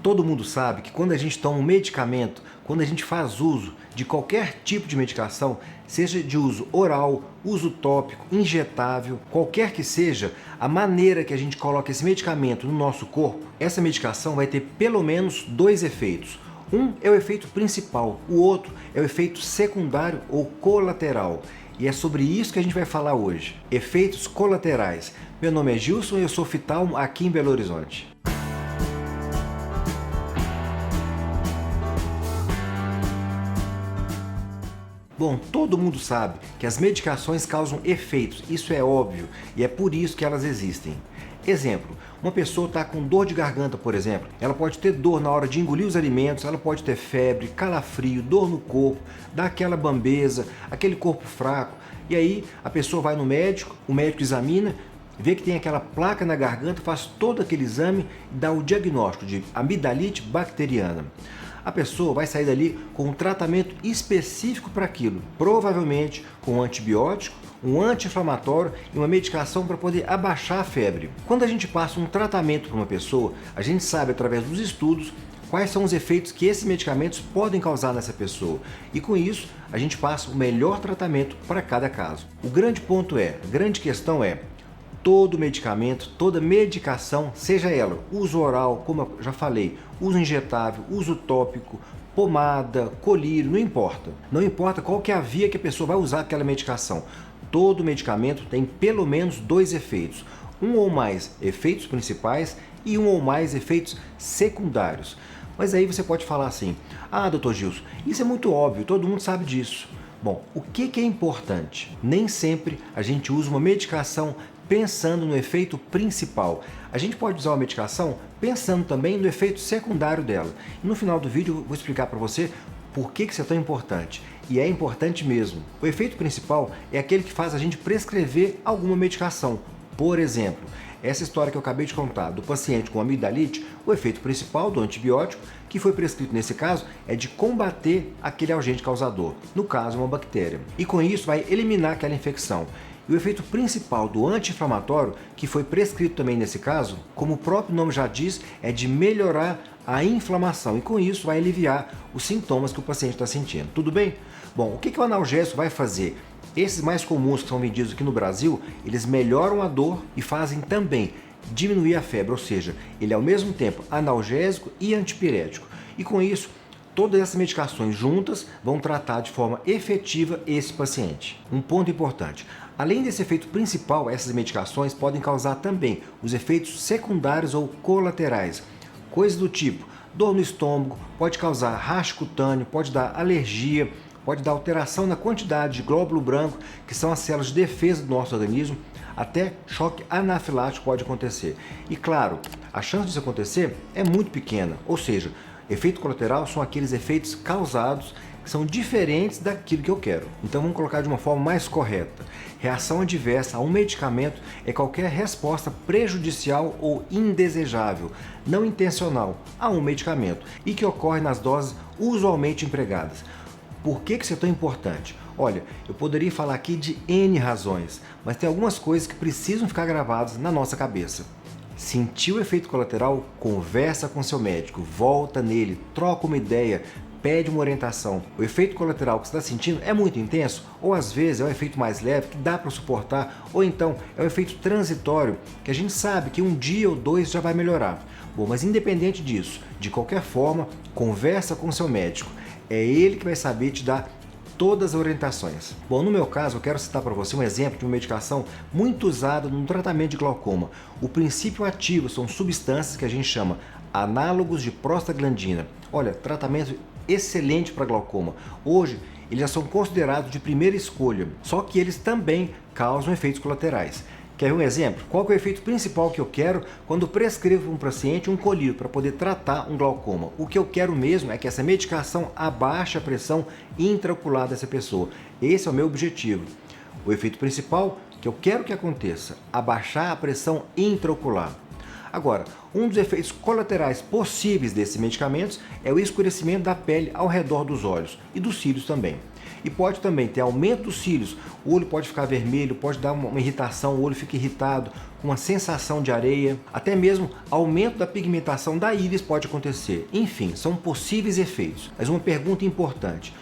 Todo mundo sabe que quando a gente toma um medicamento, quando a gente faz uso de qualquer tipo de medicação, seja de uso oral, uso tópico, injetável, qualquer que seja, a maneira que a gente coloca esse medicamento no nosso corpo, essa medicação vai ter pelo menos dois efeitos. Um é o efeito principal, o outro é o efeito secundário ou colateral. E é sobre isso que a gente vai falar hoje. Efeitos colaterais. Meu nome é Gilson e eu sou oftalmo aqui em Belo Horizonte. Bom, todo mundo sabe que as medicações causam efeitos, isso é óbvio, e é por isso que elas existem. Exemplo, uma pessoa está com dor de garganta, por exemplo, ela pode ter dor na hora de engolir os alimentos, ela pode ter febre, calafrio, dor no corpo, dá aquela bambeza, aquele corpo fraco, e aí a pessoa vai no médico, o médico examina, vê que tem aquela placa na garganta, faz todo aquele exame e dá o diagnóstico de amidalite bacteriana. A pessoa vai sair dali com um tratamento específico para aquilo, provavelmente com um antibiótico, um anti-inflamatório e uma medicação para poder abaixar a febre. Quando a gente passa um tratamento para uma pessoa, a gente sabe através dos estudos quais são os efeitos que esses medicamentos podem causar nessa pessoa. E com isso, a gente passa o melhor tratamento para cada caso. O grande ponto a grande questão é, todo medicamento, toda medicação, seja ela uso oral, como eu já falei, uso injetável, uso tópico, pomada, colírio, não importa. Não importa qual que é a via que a pessoa vai usar aquela medicação. Todo medicamento tem pelo menos dois efeitos. Um ou mais efeitos principais e um ou mais efeitos secundários. Mas aí você pode falar assim, doutor Gilson, isso é muito óbvio, todo mundo sabe disso. Bom, o que é importante? Nem sempre a gente usa uma medicação pensando no efeito principal. A gente pode usar uma medicação pensando também no efeito secundário dela. E no final do vídeo eu vou explicar para você por que isso é tão importante. E é importante mesmo. O efeito principal é aquele que faz a gente prescrever alguma medicação. Por exemplo, essa história que eu acabei de contar do paciente com amidalite, o efeito principal do antibiótico que foi prescrito nesse caso é de combater aquele agente causador, no caso uma bactéria. E com isso vai eliminar aquela infecção. E o efeito principal do anti-inflamatório, que foi prescrito também nesse caso, como o próprio nome já diz, é de melhorar a inflamação e com isso vai aliviar os sintomas que o paciente está sentindo. Tudo bem? Bom, o que o analgésico vai fazer? Esses mais comuns que são vendidos aqui no Brasil, eles melhoram a dor e fazem também diminuir a febre, ou seja, ele é ao mesmo tempo analgésico e antipirético. E com isso, todas essas medicações juntas vão tratar de forma efetiva esse paciente. Um ponto importante, além desse efeito principal, essas medicações podem causar também os efeitos secundários ou colaterais. Coisas do tipo, dor no estômago, pode causar rash cutâneo, pode dar alergia, pode dar alteração na quantidade de glóbulo branco, que são as células de defesa do nosso organismo, até choque anafilático pode acontecer. E claro, a chance disso acontecer é muito pequena, ou seja, efeito colateral são aqueles efeitos causados que são diferentes daquilo que eu quero. Então vamos colocar de uma forma mais correta. Reação adversa a um medicamento é qualquer resposta prejudicial ou indesejável, não intencional, a um medicamento e que ocorre nas doses usualmente empregadas. Por que isso é tão importante? Olha, eu poderia falar aqui de N razões, mas tem algumas coisas que precisam ficar gravadas na nossa cabeça. Sentiu o efeito colateral? Conversa com seu médico, volta nele, troca uma ideia, pede uma orientação. O efeito colateral que você está sentindo é muito intenso, ou às vezes é um efeito mais leve que dá para suportar, ou então é um efeito transitório que a gente sabe que um dia ou dois já vai melhorar. Bom, mas independente disso, de qualquer forma, conversa com seu médico. É ele que vai saber te dar todas as orientações. Bom, no meu caso, eu quero citar para você um exemplo de uma medicação muito usada no tratamento de glaucoma. O princípio ativo são substâncias que a gente chama análogos de prostaglandina. Olha, tratamento excelente para glaucoma. Hoje, eles já são considerados de primeira escolha, só que eles também causam efeitos colaterais. Quer ver um exemplo? Qual que é o efeito principal que eu quero quando prescrevo para um paciente um colírio para poder tratar um glaucoma? O que eu quero mesmo é que essa medicação abaixe a pressão intraocular dessa pessoa. Esse é o meu objetivo. O efeito principal que eu quero que aconteça, abaixar a pressão intraocular. Agora, um dos efeitos colaterais possíveis desses medicamentos é o escurecimento da pele ao redor dos olhos e dos cílios também. E pode também ter aumento dos cílios, o olho pode ficar vermelho, pode dar uma irritação, o olho fica irritado, com uma sensação de areia, até mesmo aumento da pigmentação da íris pode acontecer. Enfim, são possíveis efeitos. Mas uma pergunta importante,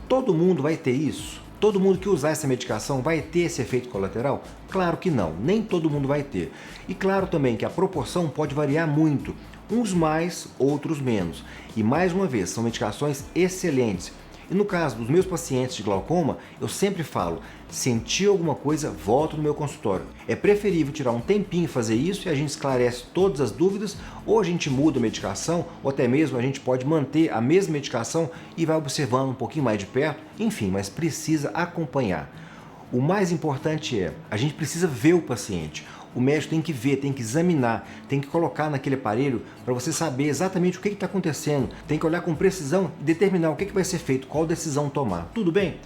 todo mundo vai ter isso? Todo mundo que usar essa medicação vai ter esse efeito colateral? Claro que não, nem todo mundo vai ter. E claro também que a proporção pode variar muito, uns mais, outros menos. E mais uma vez, são medicações excelentes. E no caso dos meus pacientes de glaucoma, eu sempre falo, senti alguma coisa, volto no meu consultório. É preferível tirar um tempinho e fazer isso e a gente esclarece todas as dúvidas, ou a gente muda a medicação, ou até mesmo a gente pode manter a mesma medicação e vai observando um pouquinho mais de perto, enfim, mas precisa acompanhar. O mais importante é, a gente precisa ver o paciente. O médico tem que ver, tem que examinar, tem que colocar naquele aparelho para você saber exatamente o que está acontecendo. Tem que olhar com precisão e determinar o que vai ser feito, qual decisão tomar. Tudo bem?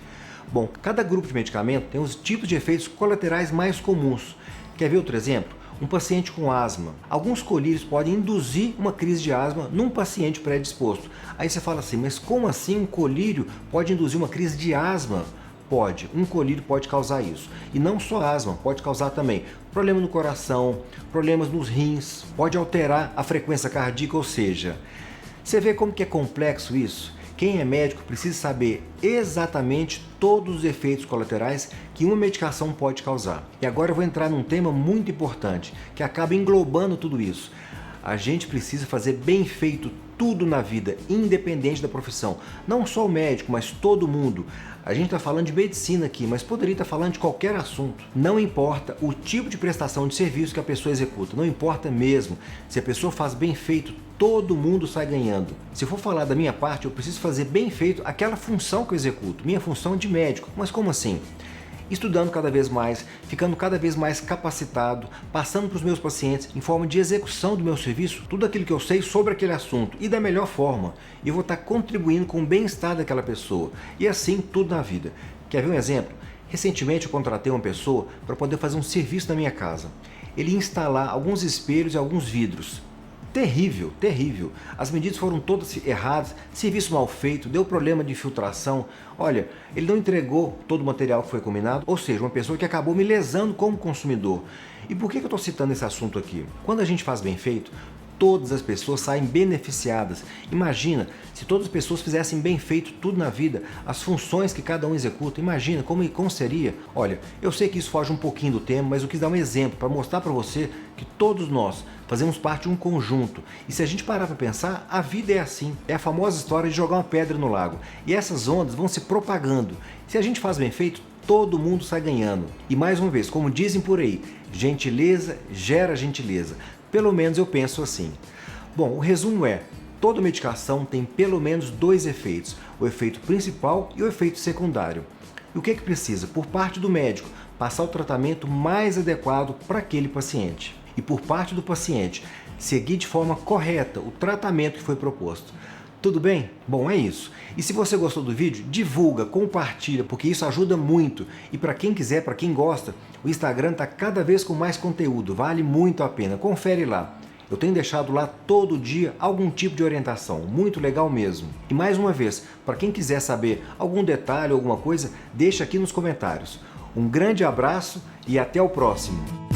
Bom, cada grupo de medicamento tem os tipos de efeitos colaterais mais comuns. Quer ver outro exemplo? Um paciente com asma. Alguns colírios podem induzir uma crise de asma num paciente predisposto. Aí você fala assim, mas como assim um colírio pode induzir uma crise de asma? Pode, um colírio pode causar isso. E não só asma, pode causar também problema no coração, problemas nos rins, pode alterar a frequência cardíaca, ou seja, você vê como que é complexo isso? Quem é médico precisa saber exatamente todos os efeitos colaterais que uma medicação pode causar. E agora eu vou entrar num tema muito importante, que acaba englobando tudo isso. A gente precisa fazer bem feito tudo na vida, independente da profissão. Não só o médico, mas todo mundo. A gente está falando de medicina aqui, mas poderia estar falando de qualquer assunto. Não importa o tipo de prestação de serviço que a pessoa executa, não importa mesmo. Se a pessoa faz bem feito, todo mundo sai ganhando. Se eu for falar da minha parte, eu preciso fazer bem feito aquela função que eu executo. Minha função é de médico. Mas como assim? Estudando cada vez mais, ficando cada vez mais capacitado, passando para os meus pacientes em forma de execução do meu serviço, tudo aquilo que eu sei sobre aquele assunto e da melhor forma. E vou estar contribuindo com o bem-estar daquela pessoa. E assim tudo na vida. Quer ver um exemplo? Recentemente eu contratei uma pessoa para poder fazer um serviço na minha casa. Ele ia instalar alguns espelhos e alguns vidros. Terrível, terrível. As medidas foram todas erradas, serviço mal feito, deu problema de infiltração. Olha, ele não entregou todo o material que foi combinado, ou seja, uma pessoa que acabou me lesando como consumidor. E por que eu estou citando esse assunto aqui? Quando a gente faz bem feito, todas as pessoas saem beneficiadas. Imagina, se todas as pessoas fizessem bem feito tudo na vida, as funções que cada um executa, imagina como seria. Olha, eu sei que isso foge um pouquinho do tema, mas eu quis dar um exemplo para mostrar para você que todos nós fazemos parte de um conjunto. E se a gente parar para pensar, a vida é assim. É a famosa história de jogar uma pedra no lago. E essas ondas vão se propagando. Se a gente faz bem feito, todo mundo sai ganhando. E mais uma vez, como dizem por aí, gentileza gera gentileza. Pelo menos eu penso assim. Bom, o resumo é, toda medicação tem pelo menos dois efeitos, o efeito principal e o efeito secundário. E o que precisa? Por parte do médico, passar o tratamento mais adequado para aquele paciente. E por parte do paciente, seguir de forma correta o tratamento que foi proposto. Tudo bem? Bom, é isso. E se você gostou do vídeo, divulga, compartilha, porque isso ajuda muito. E para quem quiser, para quem gosta, o Instagram está cada vez com mais conteúdo, vale muito a pena. Confere lá. Eu tenho deixado lá todo dia algum tipo de orientação, muito legal mesmo. E mais uma vez, para quem quiser saber algum detalhe, alguma coisa, deixa aqui nos comentários. Um grande abraço e até o próximo!